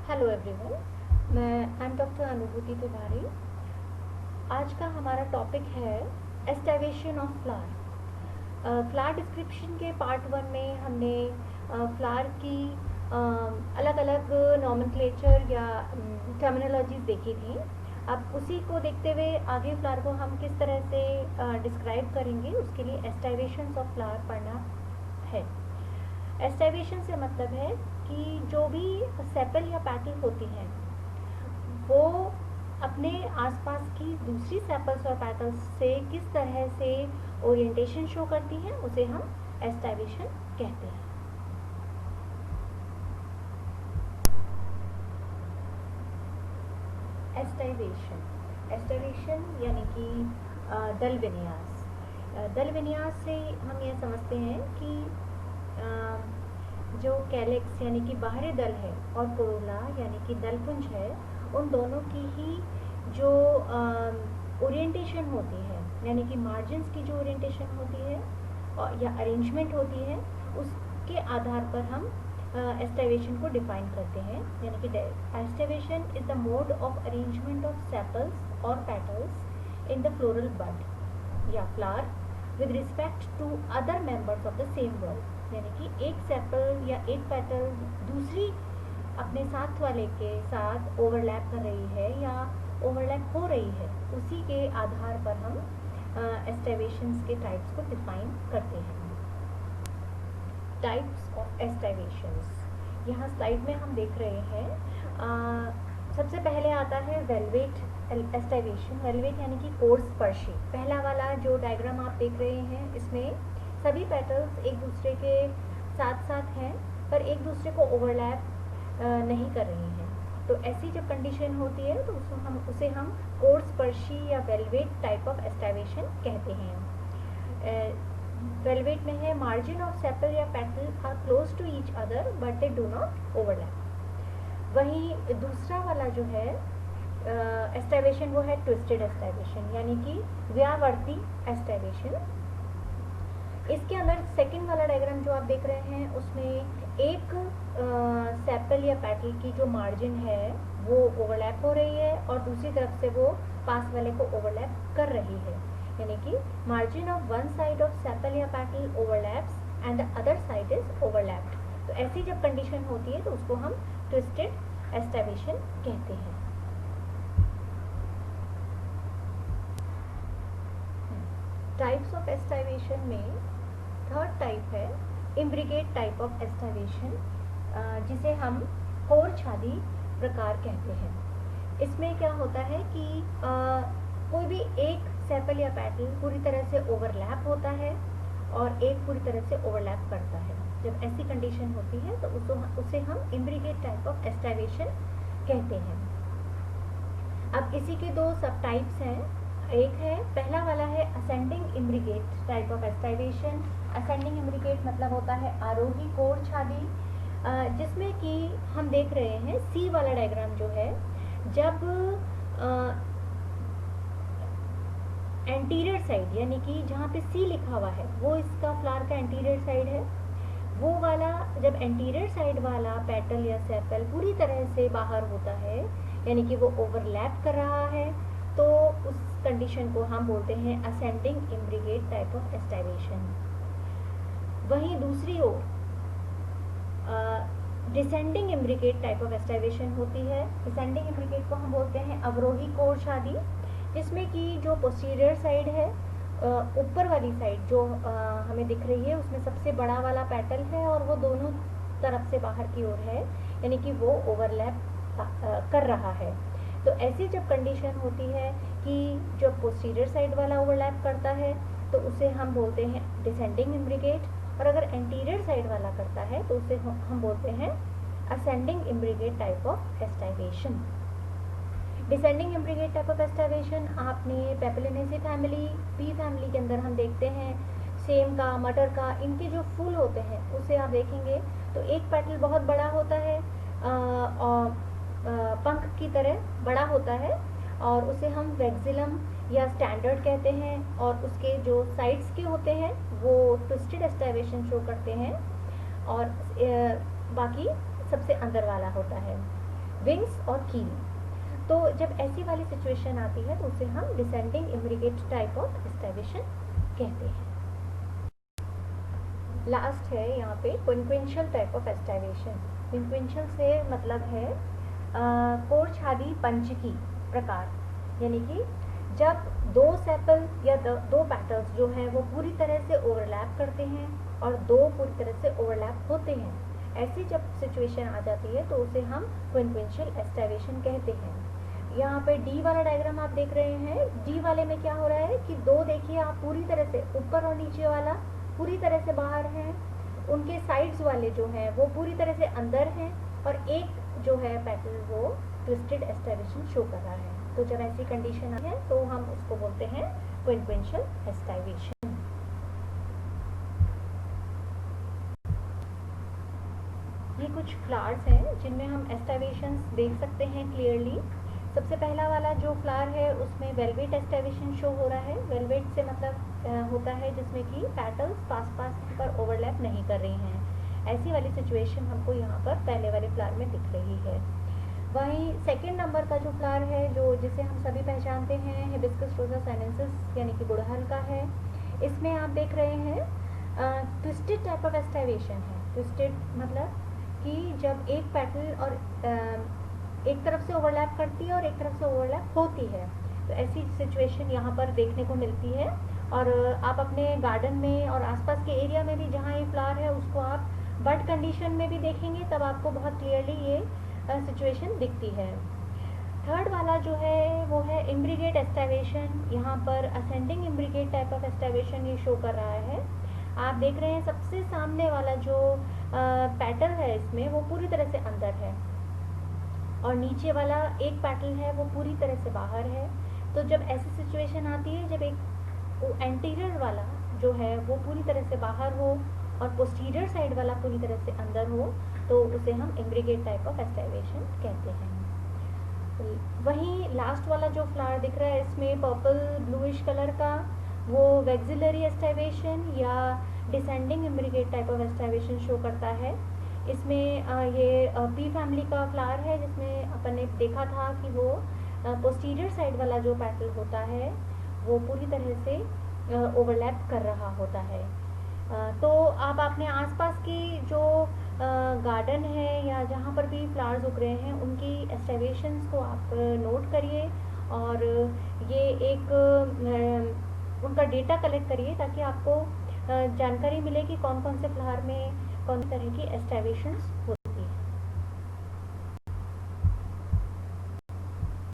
Hello everyone, मैं doctor अनुभूति तिवारी। आज का हमारा टॉपिक है एस्टावेशन ऑफ फ्लावर। फ्लावर डिस्क्रिप्शन के पार्ट 1 में हमने फ्लावर की अलग अलग नॉमेनक्लेचर या टर्मिनोलॉजीज देखी थी। अब उसी को देखते हुए आगे फ्लावर को हम किस तरह से डिस्क्राइब करेंगे, उसके लिए एस्टावेशंस ऑफ फ्लावर पढ़ना है। एस्टावेशन से मतलब है कि जो भी सेपल या पैटल होती हैं वो अपने आसपास की दूसरी सेपल्स और पैटल्स से किस तरह से ओरिएंटेशन शो करती हैं, उसे हम एस्टावेशन कहते हैं। एस्टावेशन यानी कि दल विन्यास। दल विन्यास से हम यह समझते हैं कि जो कैलिक्स यानी कि बाहरी दल है और कोरोला यानी कि दलपुंज है, उन दोनों की ही जो ओरिएंटेशन होती है, यानी कि मार्जिन्स की जो ओरिएंटेशन होती है और या अरेंजमेंट होती है, उसके आधार पर हम एस्टावेशन को डिफाइन करते हैं। यानी कि aestivation is the mode of arrangement of sepals और petals in the floral bud या flower with respect to other members of the same whorl. यानी कि एक सेपल या एक पेटल दूसरी अपने साथ वाले के साथ ओवरलैप कर रही है या ओवरलैप हो रही है, उसी के आधार पर हम एस्टावेशंस के टाइप्स को डिफाइन करते हैं। टाइप्स ऑफ एस्टावेशंस यहाँ स्लाइड में हम देख रहे हैं। सबसे पहले आता है वेलवेट एस्टावेशन। वेलवेट यानी कि कोर्स स्पर्शी। पहला वाला जो डायग्राम आप देख रहे हैं, इसमें सभी पेटल्स एक दूसरे के साथ साथ हैं पर एक दूसरे को ओवरलैप नहीं कर रही हैं। तो ऐसी जब कंडीशन होती है तो उसे हम कोर्स स्पर्शी या वेलवेट टाइप ऑफ एस्टावेशन कहते हैं। वेलवेट में है मार्जिन ऑफ सेपल या petal are close to each other but they do not overlap. वहीं दूसरा वाला जो है एस्टावेशन वो है ट्विस्टेड एस्टावेशन यानी कि व्यावर्ती एस्टावेशन। इसके अंदर सेकंड वाला डायग्राम जो आप देख रहे हैं, उसमें एक सेपल या पेटल की जो मार्जिन है वो ओवरलैप हो रही है और दूसरी तरफ से वो पास वाले को ओवरलैप कर रही है। यानी कि margin of one side of sepal या petal overlaps and the other side is overlapped. तो ऐसी जब कंडीशन होती है तो उसको हम ट्विस्टेड एस्टावेशन कहते हैं। टाइप्स ऑफ एस्टावेशन में थर्ड टाइप है इम्ब्रिगेट टाइप ऑफ एस्टावेशन, जिसे हम कोर छादी प्रकार कहते हैं। इसमें क्या होता है कि कोई भी एक सेपल या पेटल पूरी तरह से ओवरलैप होता है और एक पूरी तरह से ओवरलैप करता है। जब ऐसी कंडीशन होती है तो उसे हम इम्ब्रिगेट टाइप ऑफ एस्टावेशन कहते हैं। अब इसी के दो सब टाइप्स हैं। एक है, पहला वाला है ascending imbricate type of aestivation. Ascending imbricate मतलब होता है आरोही कोर छादी, जिसमें कि हम देख रहे हैं सी वाला डायग्राम जो है, जब एंटीरियर साइड यानी कि जहाँ पे सी लिखा हुआ है वो इसका फ्लावर का एंटीरियर साइड है, वो वाला जब एंटीरियर साइड वाला पेटल या सेपल पूरी तरह से बाहर होता है यानी कि वो ओवरलैप कर रहा है, तो उस कंडीशन को हम बोलते हैं असेंडिंग इम्ब्रिगेट टाइप ऑफ एस्टावेशन। वहीं दूसरी ओर डिसेंडिंग इम्ब्रिगेट टाइप ऑफ एस्टावेशन होती है। डिसेंडिंग इम्ब्रिगेट को हम बोलते हैं अवरोही कोर छादी, जिसमें कि जो पोस्टीरियर साइड है, ऊपर वाली साइड जो हमें दिख रही है, उसमें सबसे बड़ा वाला पेटल है और वो दोनों तरफ से बाहर की ओर है, यानी कि वो ओवरलैप कर रहा है। तो ऐसी जब कंडीशन होती है कि जब पोस्टीरियर साइड वाला ओवरलैप करता है तो उसे हम बोलते हैं डिसेंडिंग इम्ब्रिगेट, और अगर एंटीरियर साइड वाला करता है तो उसे हम बोलते हैं ascending imbricate type of aestivation. Descending imbricate type of aestivation आपने पेपिलिनेसी फैमिली, पी फैमिली के अंदर हम देखते हैं सेम का, मटर का, इनके जो फूल होते हैं उसे आप देखेंगे तो एक पेटल बहुत बड़ा होता है और पंख की तरह बड़ा होता है और उसे हम वेक्सिलम या स्टैंडर्ड कहते हैं, और उसके जो साइड्स के होते हैं वो ट्विस्टेड एस्टावेशन शो करते हैं और बाकी सबसे अंदर वाला होता है। विंग्स और कील। तो जब ऐसी वाली सिचुएशन आती है तो उसे हम डिसेंडिंग इम्ब्रिगेट टाइप ऑफ एस्टावेशन कहते हैं। लास्ट है यहाँ पे क्विंक्वेंशियल टाइप ऑफ एस्टावेशन। क्विंक्वेंशियल से मतलब है कोरछादी पंचकी प्रकार, यानी कि जब दो सेपल या दो पेटल्स जो हैं वो पूरी तरह से ओवरलैप करते हैं और दो पूरी तरह से ओवरलैप होते हैं, ऐसी जब सिचुएशन आ जाती है तो उसे हम क्विंक्वेंशियल एस्टावेशन कहते हैं। यहाँ पे डी वाला डायग्राम आप देख रहे हैं, डी वाले में क्या हो रहा है कि दो देखिए आप पूरी तरह से ऊपर और नीचे वाला पूरी तरह से बाहर हैं, उनके साइड्स वाले जो हैं वो पूरी तरह से अंदर हैं, और एक जो है पेटल वो ट्विस्टेड एस्टावेशन शो कर रहा है। तो जब ऐसी कंडीशन है तो हम उसको बोलते हैं क्विंक्वेंशियल एस्टावेशन। ये कुछ फ्लावर्स हैं जिनमें हम एस्टावेशंस देख सकते हैं क्लियरली। सबसे पहला वाला जो फ्लावर है उसमें वेलवेट एस्टावेशन शो हो रहा है। वेलवेट से मतलब होता है जिसमें कि पेटल्स पास पास पर ओवरलैप नहीं कर रही हैं। ऐसी वाली सिचुएशन हमको यहाँ पर पहले वाले फ्लावर में दिख रही है। वहीं सेकंड नंबर का जो फ्लावर है जो जिसे हम सभी पहचानते हैं हिबिस्कस रोजा साइनेंसिस यानी कि गुड़हल का है, इसमें आप देख रहे हैं ट्विस्टेड टाइप ऑफ एस्टावेशन है। ट्विस्टेड मतलब कि जब एक पेटल और एक तरफ से ओवरलैप करती है और एक तरफ से ओवरलैप होती है, तो ऐसी सिचुएशन यहाँ पर देखने को मिलती है। और आप अपने गार्डन में और आसपास के एरिया में भी जहाँ ये फ्लावर है उसको आप बड कंडीशन में भी देखेंगे तब आपको बहुत क्लियरली ये सिचुएशन दिखती है। थर्ड वाला जो है वो है इम्ब्रिगेट एस्टावेशन। यहाँ पर असेंडिंग इम्ब्रिगेट टाइप ऑफ एस्टावेशन ये शो कर रहा है। आप देख रहे हैं सबसे सामने वाला जो पैटल है इसमें वो पूरी तरह से अंदर है और नीचे वाला एक पैटल है वो पूरी तरह से बाहर है। तो जब ऐसी सिचुएशन आती है जब एक एंटीरियर वाला जो है वो पूरी तरह से बाहर हो और पोस्टीरियर साइड वाला पूरी तरह से अंदर हो तो उसे हम इम्ब्रिगेट टाइप ऑफ एस्टावेशन कहते हैं। वहीं लास्ट वाला जो फ्लावर दिख रहा है इसमें पर्पल ब्लूइश कलर का वो वेक्सिलरी एस्टावेशन या descending imbricate type of aestivation show करता है। इसमें ये पी फैमिली का फ्लावर है जिसमें अपन ने देखा था कि वो पोस्टीरियर साइड वाला जो पेटल होता है वो पूरी तरह से ओवरलैप कर रहा होता है। तो आप अपने आसपास की जो गार्डन है या जहाँ पर भी फ्लावर्स उग रहे हैं उनकी एस्टावेशंस को आप नोट करिए और ये एक उनका डेटा कलेक्ट करिए ताकि आपको जानकारी मिले कि कौन कौन से फ्लावर में कौन तरह की एस्टावेशंस होती